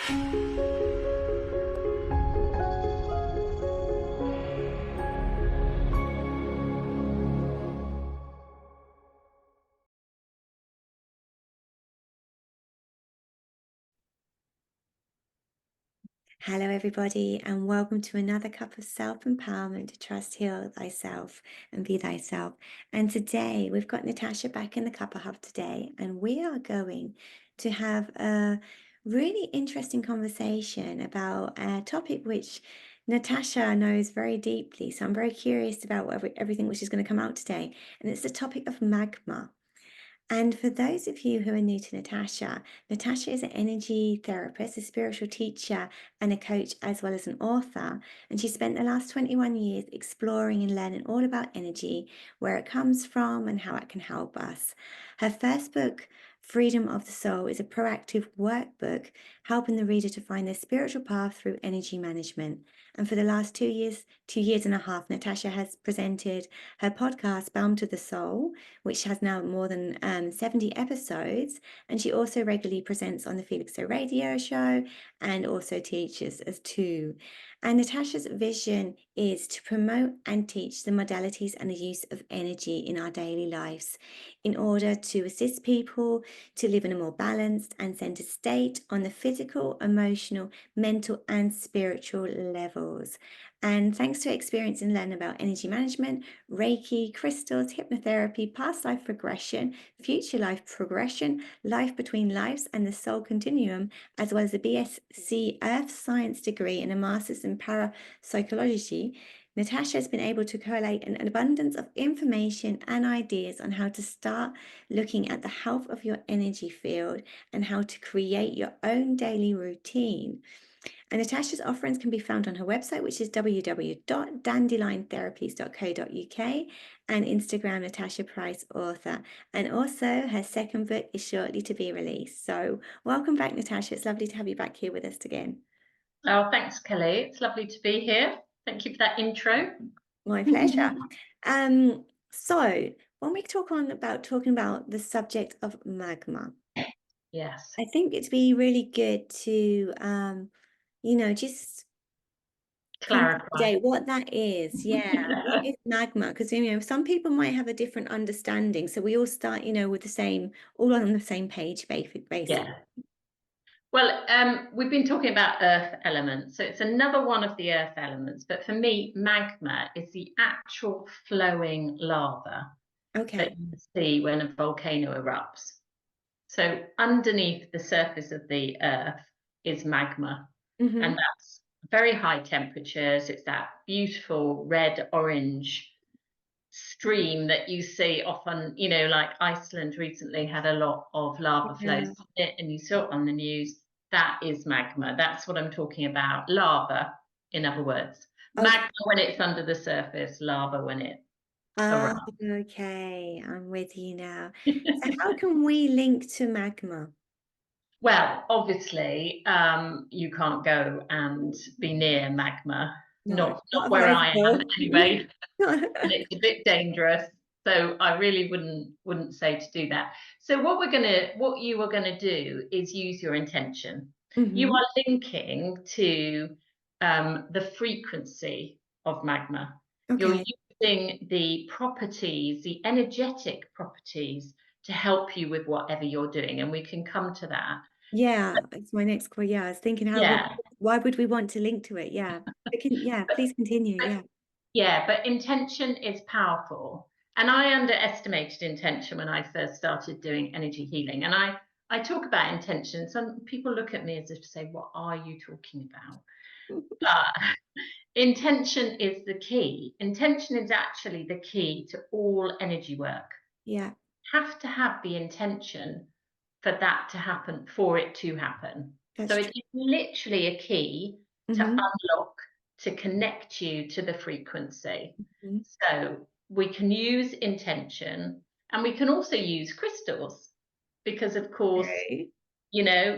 Hello, everybody, and welcome to another cup of self-empowerment to trust, heal thyself, and be thyself. And today we've got Natasha back in the Cuppa Hub today, and we are going to have a really interesting conversation about a topic which Natasha knows very deeply. So I'm very curious about everything which is going to come out today, and it's the topic of magma. And for those of you who are new to Natasha, Natasha is an energy therapist, a spiritual teacher, and a coach, as well as an author. And she spent the last 21 years exploring and learning all about energy, where it comes from, and how it can help us. Her first book, Freedom of the Soul, is a proactive workbook helping the reader to find their spiritual path through energy management. And for the last 2 years and a half, Natasha has presented her podcast, Bound to the Soul, which has now more than 70 episodes. And she also regularly presents on the Felixstowe radio show and also teaches as too. And Natasha's vision is to promote and teach the modalities and the use of energy in our daily lives in order to assist people to live in a more balanced and centered state on the physical, emotional, mental, and spiritual levels. And thanks to experience in learning about energy management, Reiki, crystals, hypnotherapy, past life regression, future life progression, life between lives, and the soul continuum, as well as a BSc Earth Science degree and a master's in parapsychology, Natasha has been able to collate an abundance of information and ideas on how to start looking at the health of your energy field and how to create your own daily routine. And Natasha's offerings can be found on her website, which is www.dandeliontherapies.co.uk, and Instagram, Natasha Price Author. And also her second book is shortly to be released. So welcome back, Natasha. It's lovely to have you back here with us again. Oh, thanks, Kelly. It's lovely to be here. Thank you for that intro. My pleasure. So when we talking about the subject of magma, Yes. I think it'd be really good to just Clarify. what that is. Yeah. What is magma? Because some people might have a different understanding. So we all start, with all on the same page, basically. Yeah. Well, we've been talking about earth elements, so it's another one of the earth elements. But for me, magma is the actual flowing lava that Okay. you see when a volcano erupts. So underneath the surface of the earth is magma, Mm-hmm. and that's very high temperatures. It's that beautiful red orange stream that you see often, like Iceland recently had a lot of lava flows Yeah. on it, and you saw it on the news. That is magma. That's what I'm talking about. Lava, in other words. Okay. Magma when it's under the surface, lava when it Ah, erupts. okay. I'm with you now. So how can we link to magma? Well, obviously, you can't go and be near magma. No, Not not where I am advisable. anyway. And it's a bit dangerous. So I really wouldn't say to do that. So what you are gonna do is use your intention. You Mm-hmm. are linking to the frequency of magma. You're Okay. using the properties, the energetic properties, to help you with whatever you're doing, and we can come to that. Yeah, it's my next question. Yeah, I was thinking Yeah, why would we want to link to it? Yeah. Please continue. Yeah. yeah, but intention is powerful. And I underestimated intention when I first started doing energy healing. And I talk about intention. Some people look at me as if to say, what are you talking about? Intention is the key. Intention is actually the key to all energy work. Yeah, You have to have the intention for that to happen, for it to happen. So that's it true. is literally a key to Mm-hmm. unlock, to connect you to the frequency. Mm-hmm. So we can use intention, and we can also use crystals because, of course, Okay.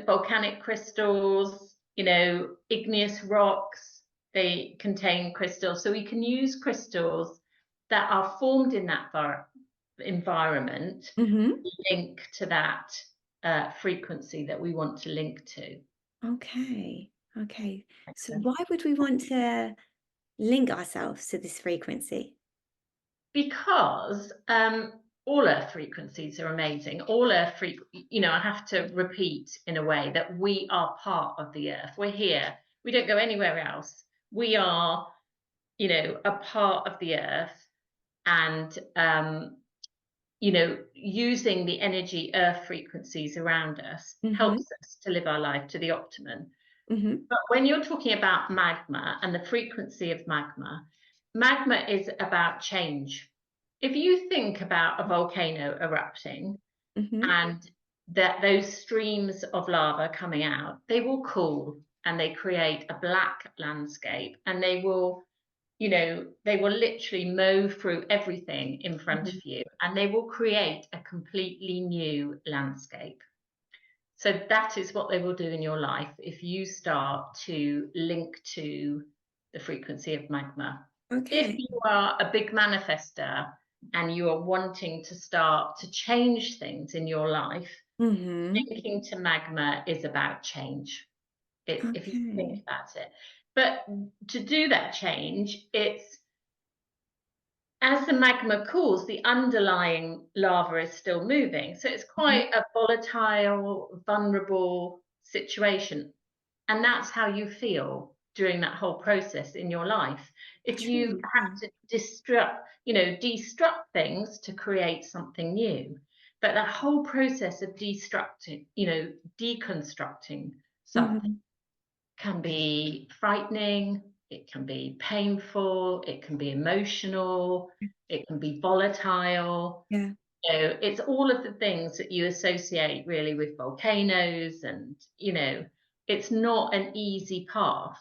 volcanic crystals, igneous rocks, they contain crystals. So we can use crystals that are formed in that environment, Mm-hmm. link to that frequency that we want to link to. Okay. Okay. Makes So sense. why would we want to link ourselves to this frequency? Because all Earth frequencies are amazing. All Earth I have to repeat in a way that we are part of the Earth. We're here. We don't go anywhere else. We are, a part of the Earth, and using the energy Earth frequencies around us Mm-hmm. helps us to live our life to the optimum. Mm-hmm. But when you're talking about magma and the frequency of magma, magma is about change. If you think about a volcano erupting Mm-hmm. and that those streams of lava coming out, they will cool and they create a black landscape, and they will literally mow through everything in front Mm-hmm. of you, and they will create a completely new landscape. So that is what they will do in your life if you start to link to the frequency of magma. If Okay. you are a big manifester and you are wanting to start to change things in your life, Mm-hmm. linking to magma is about change. If you think Okay. about it. But to do that change, it's as the magma cools, the underlying lava is still moving. So it's Mm-hmm. quite a volatile, vulnerable situation. And that's how you feel during that whole process in your life. If you True. Yeah. have to destruct things to create something new. But that whole process of deconstructing something Mm-hmm. can be frightening, it can be painful, it can be emotional, it can be volatile. Yeah. It's all of the things that you associate really with volcanoes, and it's not an easy path,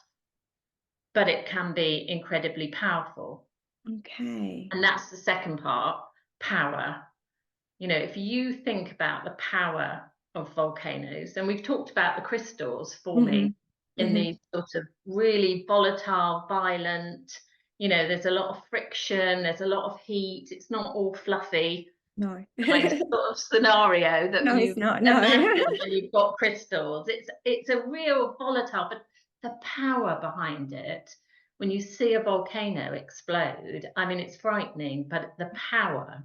but it can be incredibly powerful. Okay. And that's the second part, power. If you think about the power of volcanoes, and we've talked about the crystals Mm-hmm. forming in Mm-hmm. these sort of really volatile, violent, there's a lot of friction, there's a lot of heat, it's not all fluffy, No. nice sort of scenario that No, you it's not. No. imagine when you've got crystals. It's a real volatile, but the power behind it, when you see a volcano explode, I mean, it's frightening, but the power.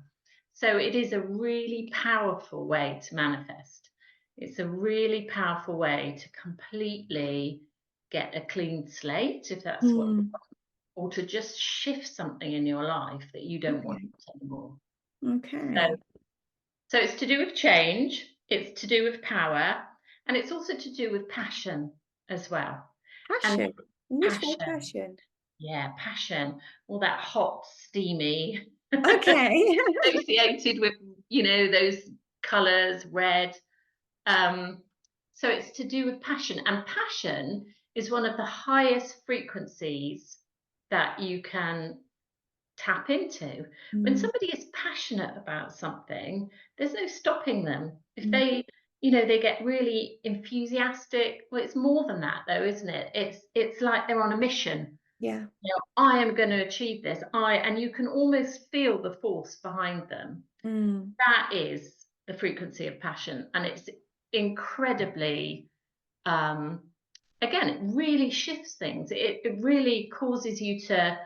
So it is a really powerful way to manifest. It's a really powerful way to completely get a clean slate, if that's what, Mm. or to just shift something in your life that you don't want Okay. anymore. So Okay. so it's to do with change, it's to do with power, and it's also to do with passion as well. And Passion. In which way passion, passion? yeah, passion, all that hot, steamy, Okay. associated with, those colors, red. Um, so it's to do with passion, and passion is one of the highest frequencies that you can tap into. When Mm. somebody is passionate about something, there's no stopping them. If Mm. they get really enthusiastic, well, it's more than that though, isn't it? It's like they're on a mission. Yeah. I am going to achieve this. And you can almost feel the force behind them. Mm. That is the frequency of passion. And it's incredibly um again, it really shifts things. It really causes you to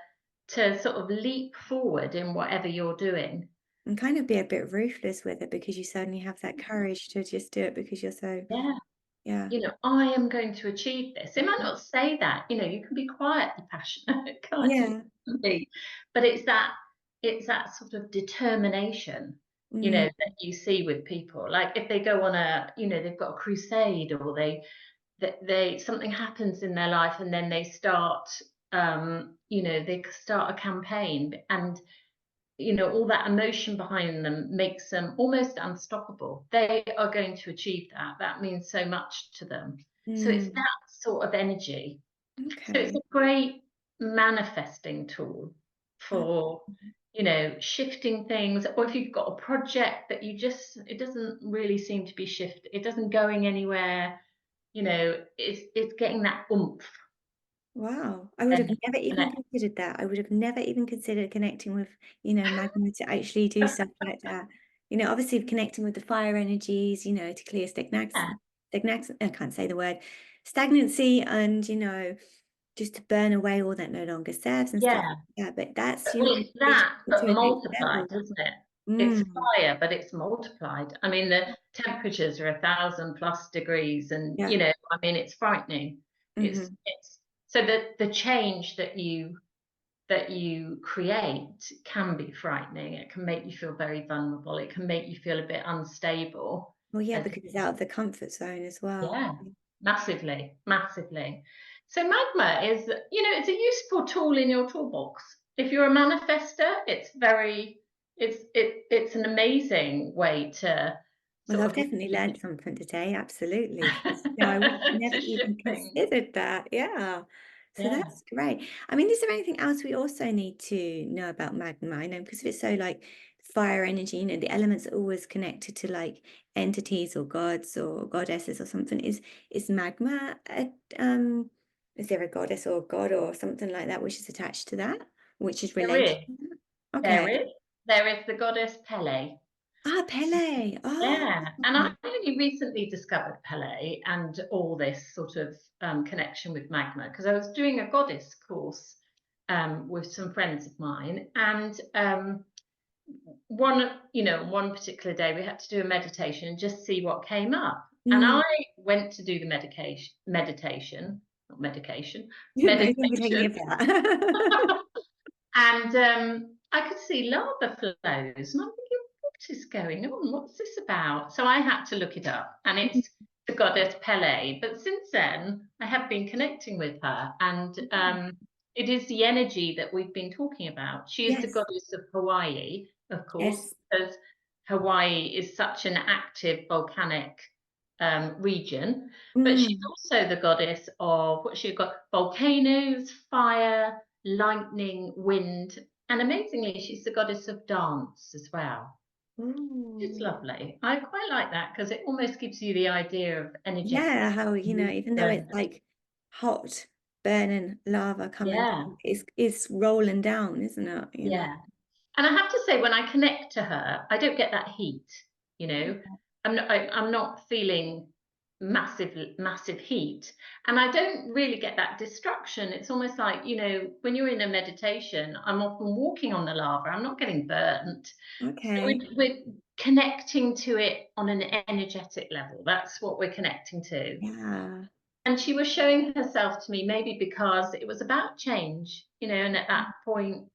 sort of leap forward in whatever you're doing. And kind of be a bit ruthless with it because you suddenly have that courage to just do it because you're so, Yeah. yeah. I am going to achieve this. It might not say that, you can be quietly passionate, can't you? Yeah. Can be. But it's that sort of determination, Mm. that you see with people. Like if they go on they've got a crusade, or they something happens in their life, and then they start a campaign, and all that emotion behind them makes them almost unstoppable. They are going to achieve that. That means so much to them. So it's Mm. that sort of energy. So it's Okay. a great manifesting tool Oh, for, shifting things. Or if you've got a project that it doesn't really seem to be shifted, it doesn't going anywhere, it's getting that oomph. wow. I would And have never even considered that. I would have never even considered connecting with, Magma to actually do stuff like that. Obviously connecting with the fire energies, to clear yeah, I can't say the word, stagnancy and, just to burn away all that no longer serves and stuff Yeah. like that. But that's, Well, it's reaching that, to but a next level. multiplied, isn't it? It's Mm, fire, but it's multiplied. I mean, the temperatures are 1,000+ degrees, and yeah. I mean, it's frightening. Hmm. It's so the change that you create can be frightening. It can make you feel very vulnerable. It can make you feel a bit unstable. Well, yeah, As because it's out of the comfort zone as well. Yeah, massively, massively. So magma is, it's a useful tool in your toolbox. If you're a manifester, it's an amazing way to Well, sort I've of definitely lead learned something today, absolutely, 'cause, I would have never to even shift things. considered that, yeah. So Yeah, that's great. I mean, is there anything else we also need to know about magma? I know because it's so, like, fire energy, the elements are always connected to, like, entities or gods or goddesses or something. Is magma is there a goddess or god or something like that which is attached to that? Which is there related is. to that? There Okay. is. There is the goddess Pele. Ah, Pele. Yeah, and I Oh. only recently discovered Pele and all this sort of connection with magma because I was doing a goddess course with some friends of mine, and one particular day we had to do a meditation and just see what came up. And Mm. I went to do the medication, not medication, No, don't be taking meditation. it for that. And I could see lava flows, and I'm thinking, what is going on? What's this about? So I had to look it up, and it's the goddess Pele. But since then, I have been connecting with her, and it is the energy that we've been talking about. She is the Yes, goddess of Hawaii, of course, yes. because Hawaii is such an active volcanic region. But she's Mm. also the goddess of what she's got: volcanoes, fire, lightning, wind, and amazingly, she's the goddess of dance as well. It's Ooh. lovely. I quite like that because it almost gives you the idea of energetic Yeah, how, even though it's movement. like hot, burning lava coming Yeah, down, it's rolling down, isn't it? yeah. And I have to say, when I connect to her, I don't get that heat. You know, I'm not feeling massive heat, and I don't really get that destruction. It's almost like, when you're in a meditation, I'm often walking on the lava. I'm not getting burnt. So Okay. we're connecting to it on an energetic level. That's what we're connecting to. Yeah. And she was showing herself to me, maybe because it was about change, and at that point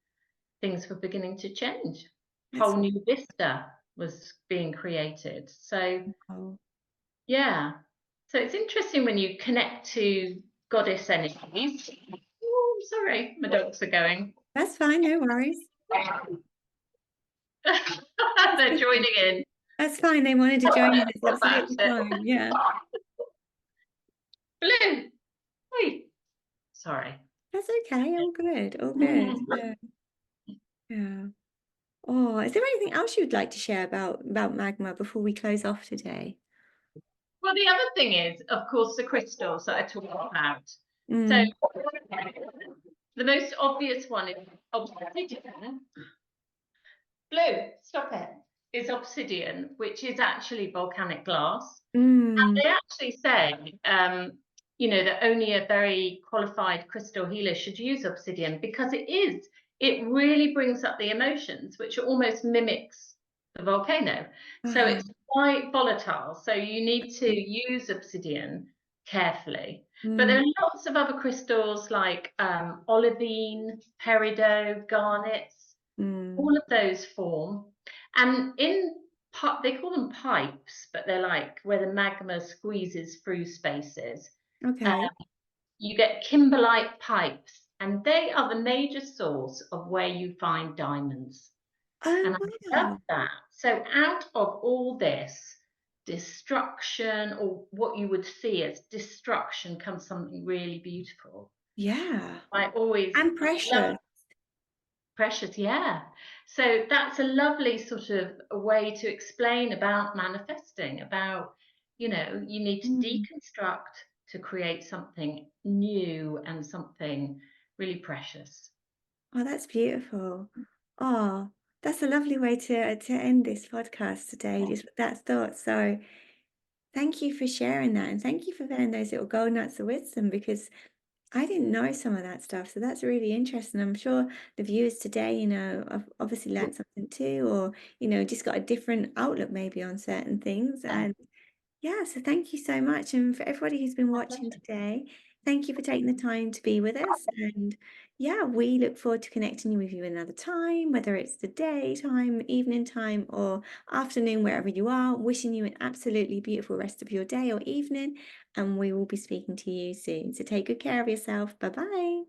things were beginning to change. That's Whole new vista was being created. So, wow. yeah. So it's interesting when you connect to goddess energies. Oh, I'm sorry, my dogs are going. That's fine, no worries. That's They're okay. joining in. That's fine. They wanted to join in. It's About absolutely it. fine. Yeah. Blue. Wait. Sorry. That's okay. All good. All good. Yeah. Yeah. Oh, is there anything else you'd like to share about magma before we close off today? Well, the other thing is, of course, the crystals that I talked about. So Mm, the most obvious one is obsidian. Blue, stop it. Is obsidian, which is actually volcanic glass. mm, They actually say, that only a very qualified crystal healer should use obsidian because it really brings up the emotions, which almost mimics the volcano. So uh-huh, it's quite volatile. So you need to okay, use obsidian carefully. But there mm, are lots of other crystals like olivine, peridot, garnets, mm, all of those form. And they call them pipes, but they're like where the magma squeezes through spaces. Uh, okay. you get kimberlite pipes, and they are the major source of where you find diamonds. Oh, And I love wow. that. So out of all this destruction, or what you would see as destruction, comes something really beautiful. Yeah. I And love precious. Precious, yeah. So that's a lovely sort of a way to explain about manifesting, about, you need to Mm. deconstruct to create something new and something really precious. Oh, that's beautiful. Oh, that's a lovely way to end this podcast today, just with that thought. So Thank you for sharing that, and thank you for sharing those little gold nuts of wisdom because I didn't know some of that stuff. So that's really interesting. I'm sure the viewers today, have obviously learned something too, or, just got a different outlook maybe on certain things. Yeah, And yeah, so thank you so much. And for everybody who's been my watching pleasure. today, thank you for taking the time to be with us. And yeah, we look forward to connecting with you another time, whether it's the daytime, evening time, or afternoon, wherever you are. Wishing you an absolutely beautiful rest of your day or evening. And we will be speaking to you soon. So take good care of yourself. Bye bye.